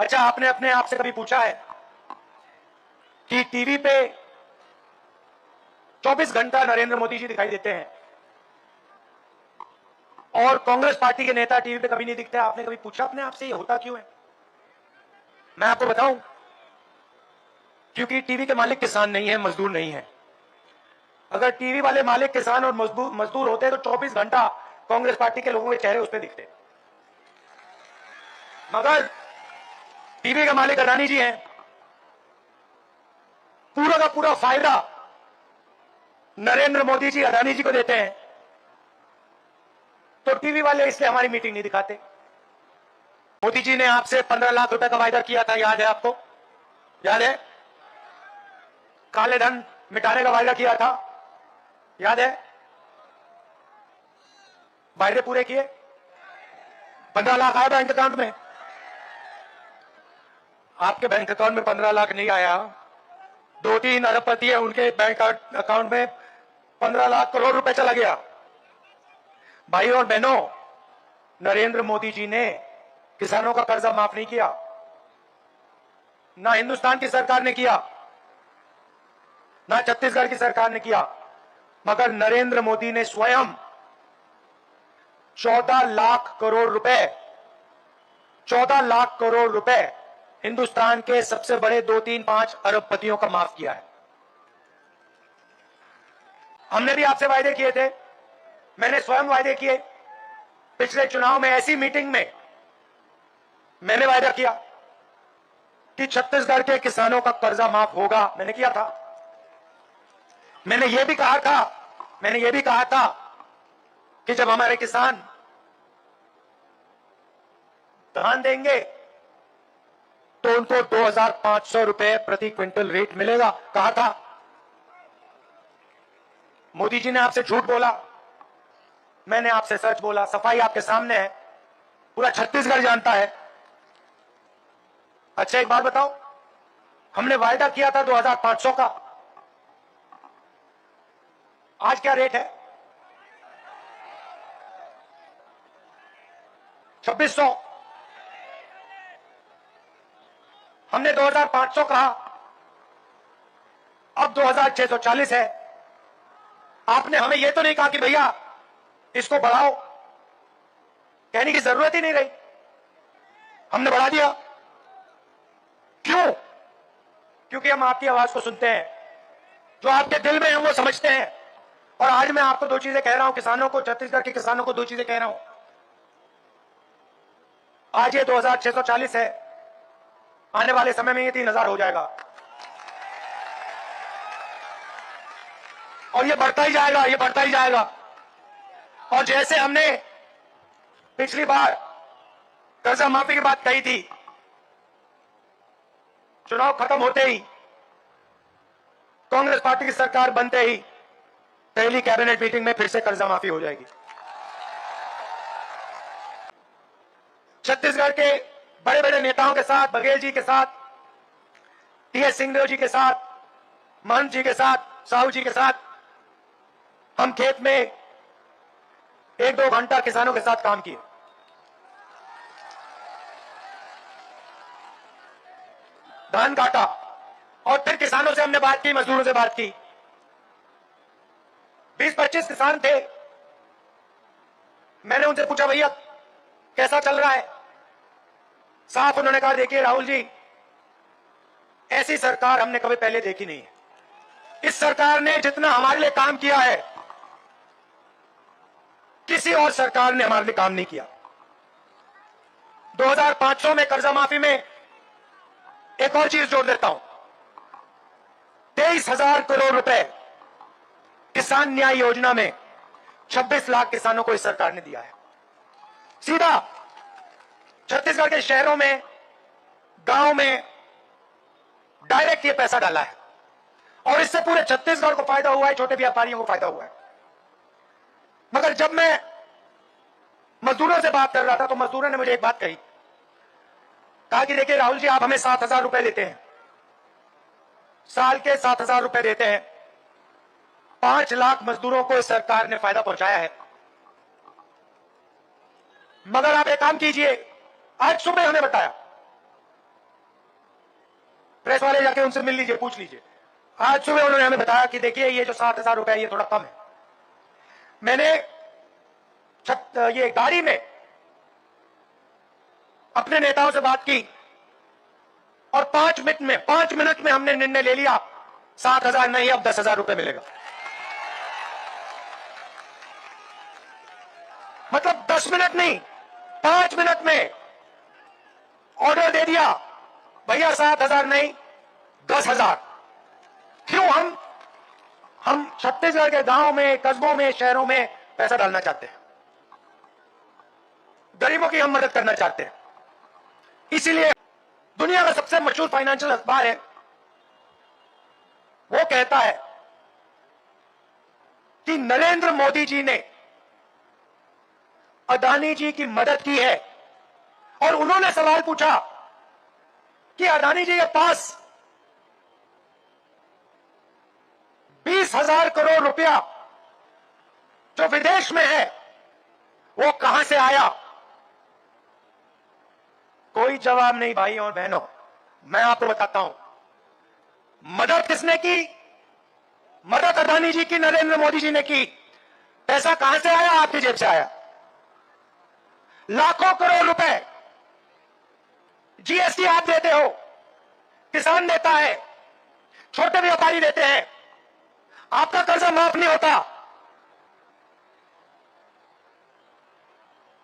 अच्छा, आपने अपने आप से कभी पूछा है कि टीवी पे 24 घंटा नरेंद्र मोदी जी दिखाई देते हैं और कांग्रेस पार्टी के नेता टीवी पे कभी नहीं दिखते? आपने कभी पूछा अपने आप से ये होता क्यों है? मैं आपको बताऊं, क्योंकि टीवी के मालिक किसान नहीं है, मजदूर नहीं है। अगर टीवी वाले मालिक किसान और मजदूर होते तो 24 घंटा कांग्रेस पार्टी के लोगों के चेहरे उस पर दिखते। मगर टीवी के मालिक अडानी जी हैं, पूरा का पूरा फायदा नरेंद्र मोदी जी अडानी जी को देते हैं, तो टीवी वाले इसलिए हमारी मीटिंग नहीं दिखाते। मोदी जी ने आपसे 15 लाख रुपए का वायदा किया था, याद है आपको? याद है? काले धन मिटाने का वायदा किया था, याद है? वायदे पूरे किए? 15 लाख आया बैंक अकाउंट में? आपके बैंक अकाउंट में 15 लाख नहीं आया। 2-3 अरबपति है, उनके बैंक अकाउंट में 15 लाख करोड़ रुपए चला गया। भाई और बहनों, नरेंद्र मोदी जी ने किसानों का कर्जा माफ नहीं किया, ना हिंदुस्तान की सरकार ने किया, ना छत्तीसगढ़ की सरकार ने किया, मगर नरेंद्र मोदी ने स्वयं 14 लाख करोड़ रुपए 14 लाख करोड़ रुपए हिंदुस्तान के सबसे बड़े 2-3-5 अरबपतियों का माफ किया है। हमने भी आपसे वायदे किए थे, मैंने स्वयं वायदे किए। पिछले चुनाव में ऐसी मीटिंग में मैंने वायदा किया कि छत्तीसगढ़ के किसानों का कर्जा माफ होगा, मैंने किया था। मैंने यह भी कहा था कि जब हमारे किसान धान देंगे तो उनको 2,500 रुपए प्रति क्विंटल रेट मिलेगा, कहा था। मोदी जी ने आपसे झूठ बोला, मैंने आपसे सच बोला। सफाई आपके सामने है, पूरा छत्तीसगढ़ जानता है। अच्छा, एक बात बताओ, हमने वायदा किया था 2,500 का, आज क्या रेट है? 2,600। हमने 2,500 कहा, अब 2,640 है। आपने हमें यह तो नहीं कहा कि भैया इसको बढ़ाओ, कहने की जरूरत ही नहीं रही, हमने बढ़ा दिया। क्यों? क्योंकि हम आपकी आवाज को सुनते हैं, जो आपके दिल में है वो समझते हैं। और आज मैं आपको दो चीजें कह रहा हूं, किसानों को, छत्तीसगढ़ के किसानों को दो चीजें कह रहा हूं। आज ये 2,640 है, आने वाले समय में ये 3,000 हो जाएगा, और ये बढ़ता ही जाएगा, ये बढ़ता ही जाएगा। और जैसे हमने पिछली बार कर्जा माफी की बात कही थी, चुनाव खत्म होते ही, कांग्रेस पार्टी की सरकार बनते ही पहली कैबिनेट मीटिंग में फिर से कर्जा माफी हो जाएगी। छत्तीसगढ़ के बड़े बड़े नेताओं के साथ, बघेल जी के साथ, टीएस सिंहदेव जी के साथ, महंत जी के साथ, साहू जी के साथ हम खेत में 1-2 घंटा किसानों के साथ काम किए। धान काटा और फिर किसानों से हमने बात की, मजदूरों से बात की। 20-25 किसान थे, मैंने उनसे पूछा भैया कैसा चल रहा है? साफ उन्होंने कहा, देखिए राहुल जी, ऐसी सरकार हमने कभी पहले देखी नहीं है। इस सरकार ने जितना हमारे लिए काम किया है, किसी और सरकार ने हमारे लिए काम नहीं किया। 2,500 में कर्जा माफी में एक और चीज जोड़ देता हूं, 23,000 करोड़ रुपए किसान न्याय योजना में 26 लाख किसानों को इस सरकार ने दिया है। सीधा छत्तीसगढ़ के शहरों में, गांव में डायरेक्ट ये पैसा डाला है, और इससे पूरे छत्तीसगढ़ को फायदा हुआ है, छोटे व्यापारियों को फायदा हुआ है। मगर जब मैं मजदूरों से बात कर रहा था तो मजदूरों ने मुझे एक बात कही, कहा कि देखिए राहुल जी, आप हमें 7,000 रुपए देते हैं, साल के 7,000 रुपए देते हैं, 5 लाख मजदूरों को इस सरकार ने फायदा पहुंचाया है। मगर आप एक काम कीजिए, आज सुबह हमें बताया प्रेस वाले जाके उनसे मिल लीजिए, पूछ लीजिए। आज सुबह उन्होंने हमें बताया कि देखिए ये जो 7,000 रुपए ये थोड़ा कम है। मैंने ये गाड़ी में अपने नेताओं से बात की और 5 मिनट में हमने निर्णय ले लिया, 7,000 नहीं अब 10,000 रुपए मिलेगा। मतलब 10 मिनट नहीं, 5 मिनट में ऑर्डर दे दिया, भैया 7,000 नहीं 10,000। क्यों? हम छत्तीसगढ़ के गांव में, कस्बों में, शहरों में पैसा डालना चाहते हैं, गरीबों की हम मदद करना चाहते हैं। इसीलिए दुनिया का सबसे मशहूर फाइनेंशियल अखबार है, वो कहता है कि नरेंद्र मोदी जी ने अदानी जी की मदद की है। और उन्होंने सवाल पूछा कि अदानी जी के पास 20,000 करोड़ रुपया जो विदेश में है वो कहां से आया? कोई जवाब नहीं भाई और बहनों। मैं आपको बताता हूं, मदद किसने की? मदद अदानी जी की, नरेंद्र मोदी जी ने की। पैसा कहां से आया? आपकी जेब से आया। लाखों करोड़ रुपए जीएसटी आप देते हो, किसान देता है, छोटे व्यापारी देते हैं, आपका कर्जा माफ नहीं होता।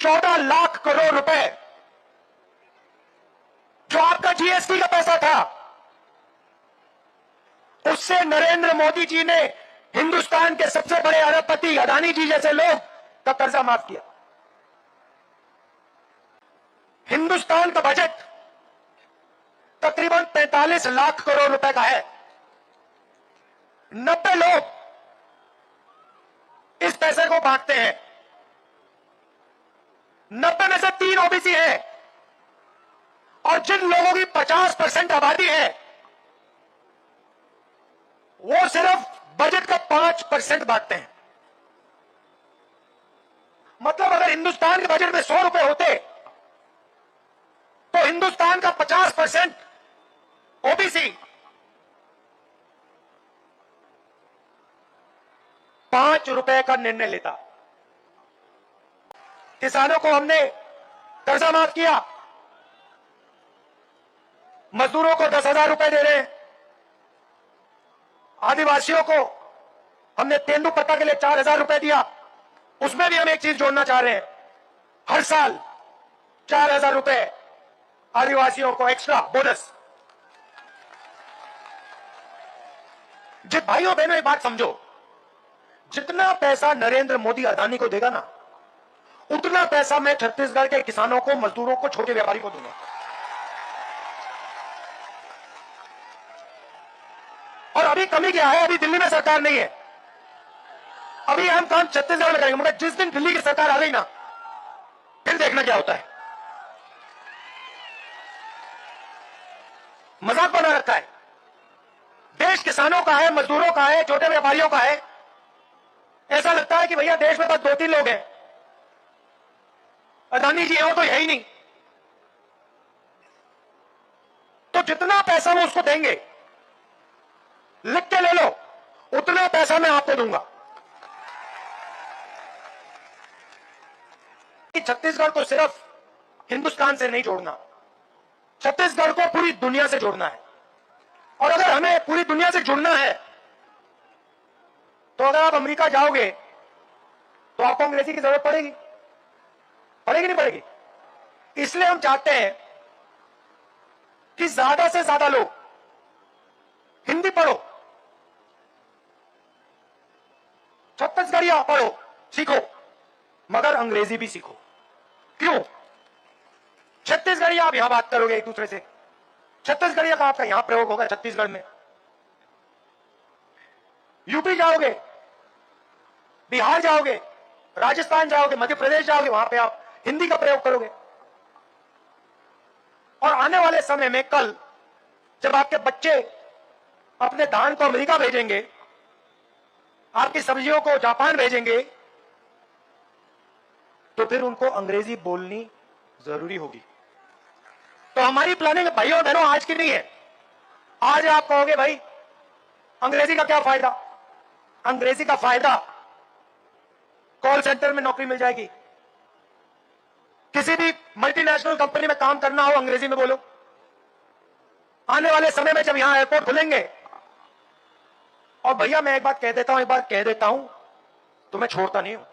14 लाख करोड़ रुपए जो आपका जीएसटी का पैसा था, उससे नरेंद्र मोदी जी ने हिंदुस्तान के सबसे बड़े अरबपति अदानी जी जैसे लोग का कर्जा माफ किया। हिंदुस्तान का बजट तकरीबन 45 लाख करोड़ रुपए का है। 90 लोग इस पैसे को बांटते हैं। 90 में से 3 ओबीसी हैं और जिन लोगों की 50% आबादी है वो सिर्फ बजट का 5% बांटते हैं। मतलब अगर हिंदुस्तान के बजट में 100 रुपए होते तो हिंदुस्तान का 50% ओबीसी 5 रुपए का निर्णय लेता। किसानों को हमने कर्जा माफ किया, मजदूरों को 10,000 रुपए दे रहे हैं, आदिवासियों को हमने तेंदुपत्ता के लिए 4,000 रुपए दिया। उसमें भी हम एक चीज जोड़ना चाह रहे हैं, हर साल 4,000 रुपए आदिवासियों को एक्स्ट्रा बोनस। भाइयों बहनों एक बात समझो, जितना पैसा नरेंद्र मोदी अदानी को देगा ना, उतना पैसा मैं छत्तीसगढ़ के किसानों को, मजदूरों को, छोटे व्यापारी को दूंगा। और अभी कमी क्या है? अभी दिल्ली में सरकार नहीं है, अभी हम काम छत्तीसगढ़ में करेंगे। मगर जिस दिन दिल्ली की सरकार आ गई ना, फिर देखना क्या होता है। मजाक बना रखा है। देश किसानों का है, मजदूरों का है, छोटे व्यापारियों का है। ऐसा लगता है कि भैया देश में बस 2-3 लोग हैं, अदानी जी हो तो है ही नहीं। तो जितना पैसा वो उसको देंगे, लिख के ले लो, उतना पैसा मैं आपको दूंगा। छत्तीसगढ़ को सिर्फ हिंदुस्तान से नहीं जोड़ना, छत्तीसगढ़ को पूरी दुनिया से जोड़ना है। और अगर हमें पूरी दुनिया से जुड़ना है तो अगर आप अमेरिका जाओगे तो आपको अंग्रेजी की जरूरत पड़ेगी, पड़ेगी नहीं पड़ेगी? इसलिए हम चाहते हैं कि ज्यादा से ज्यादा लोग हिंदी पढ़ो, छत्तीसगढ़िया पढ़ो, सीखो, मगर अंग्रेजी भी सीखो। क्यों? छत्तीसगढ़िया आप यहां बात करोगे एक दूसरे से, छत्तीसगढ़िया का आपका यहां प्रयोग होगा छत्तीसगढ़ में। यूपी जाओगे, बिहार जाओगे, राजस्थान जाओगे, मध्य प्रदेश जाओगे, वहां पे आप हिंदी का प्रयोग करोगे। और आने वाले समय में कल जब आपके बच्चे अपने धान को अमेरिका भेजेंगे, आपकी सब्जियों को जापान भेजेंगे, तो फिर उनको अंग्रेजी बोलनी जरूरी होगी। तो हमारी प्लानिंग भाइयों और बहनों आज की नहीं है, आज आप कहोगे भाई अंग्रेजी का क्या फायदा? अंग्रेजी का फायदा, कॉल सेंटर में नौकरी मिल जाएगी। किसी भी मल्टीनेशनल कंपनी में काम करना हो, अंग्रेजी में बोलो। आने वाले समय में जब यहां एयरपोर्ट खुलेंगे, और भैया मैं एक बात कह देता हूं, तो मैं छोड़ता नहीं हूं,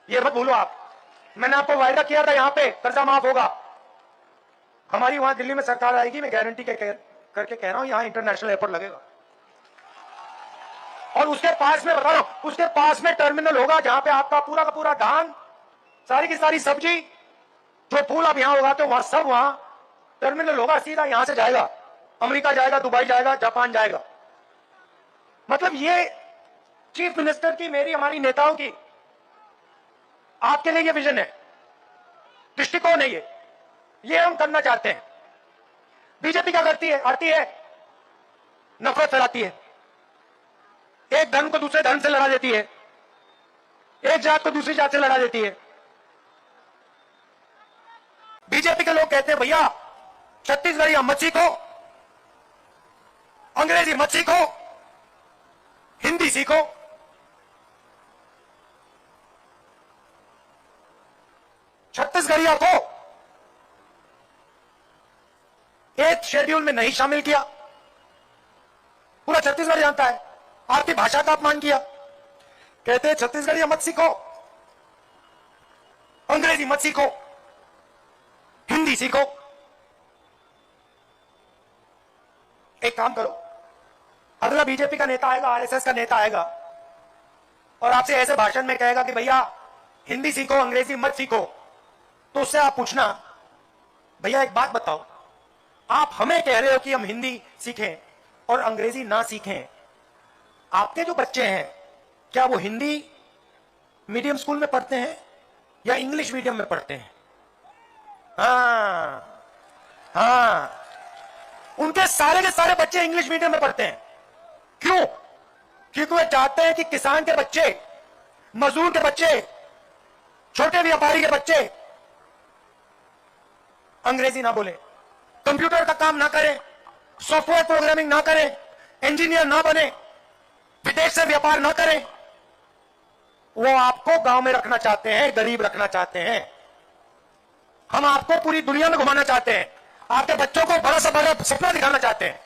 ये मत भूलो आप। मैंने आपको वायदा किया था यहां पे कर्जा माफ होगा। हमारी वहां दिल्ली में सरकार आएगी, मैं गारंटी करके कह रहा हूं, यहां इंटरनेशनल एयरपोर्ट लगेगा। और उसके पास में बता रहा हूं, उसके पास में टर्मिनल होगा जहां पे आपका पूरा का पूरा धान, सारी की सारी सब्जी, जो फूल आप यहां उगाते हो वहां सब वहां टर्मिनल होगा। सीधा यहां से जाएगा, अमेरिका जाएगा, दुबई जाएगा, जापान जाएगा। मतलब ये चीफ मिनिस्टर की, मेरी, हमारी नेताओं की, आपके लिए ये विजन है, दृष्टिकोण है, ये हम करना चाहते हैं। बीजेपी क्या करती है? आती है, नफरत फैलाती है, एक धर्म को दूसरे धर्म से लड़ा देती है, एक जात को दूसरी जात से लड़ा देती है। बीजेपी के लोग कहते हैं भैया छत्तीसगढ़ी मत सीखो, अंग्रेजी मत सीखो, हिंदी सीखो। छत्तीसगढ़िया को एक शेड्यूल में नहीं शामिल किया, पूरा छत्तीसगढ़ जानता है। आपकी भाषा का अपमान किया, कहते हैं छत्तीसगढ़िया मत सीखो, अंग्रेजी मत सीखो, हिंदी सीखो। एक काम करो, अगला बीजेपी का नेता आएगा, आरएसएस का नेता आएगा, और आपसे ऐसे भाषण में कहेगा कि भैया हिंदी सीखो, अंग्रेजी मत सीखो, तो उससे आप पूछना, भैया एक बात बताओ, आप हमें कह रहे हो कि हम हिंदी सीखें और अंग्रेजी ना सीखें, आपके जो बच्चे हैं क्या वो हिंदी मीडियम स्कूल में पढ़ते हैं या इंग्लिश मीडियम में पढ़ते हैं? हाँ, उनके सारे के सारे बच्चे इंग्लिश मीडियम में पढ़ते हैं। क्यों? क्योंकि वे चाहते हैं कि किसान के बच्चे, मजदूर के बच्चे, छोटे व्यापारी के बच्चे अंग्रेजी ना बोले, कंप्यूटर का काम ना करें, सॉफ्टवेयर प्रोग्रामिंग ना करें, इंजीनियर ना बने, विदेश से व्यापार ना करें। वो आपको गांव में रखना चाहते हैं, गरीब रखना चाहते हैं। हम आपको पूरी दुनिया में घुमाना चाहते हैं, आपके बच्चों को बड़ा सा बड़ा सपना दिखाना चाहते हैं।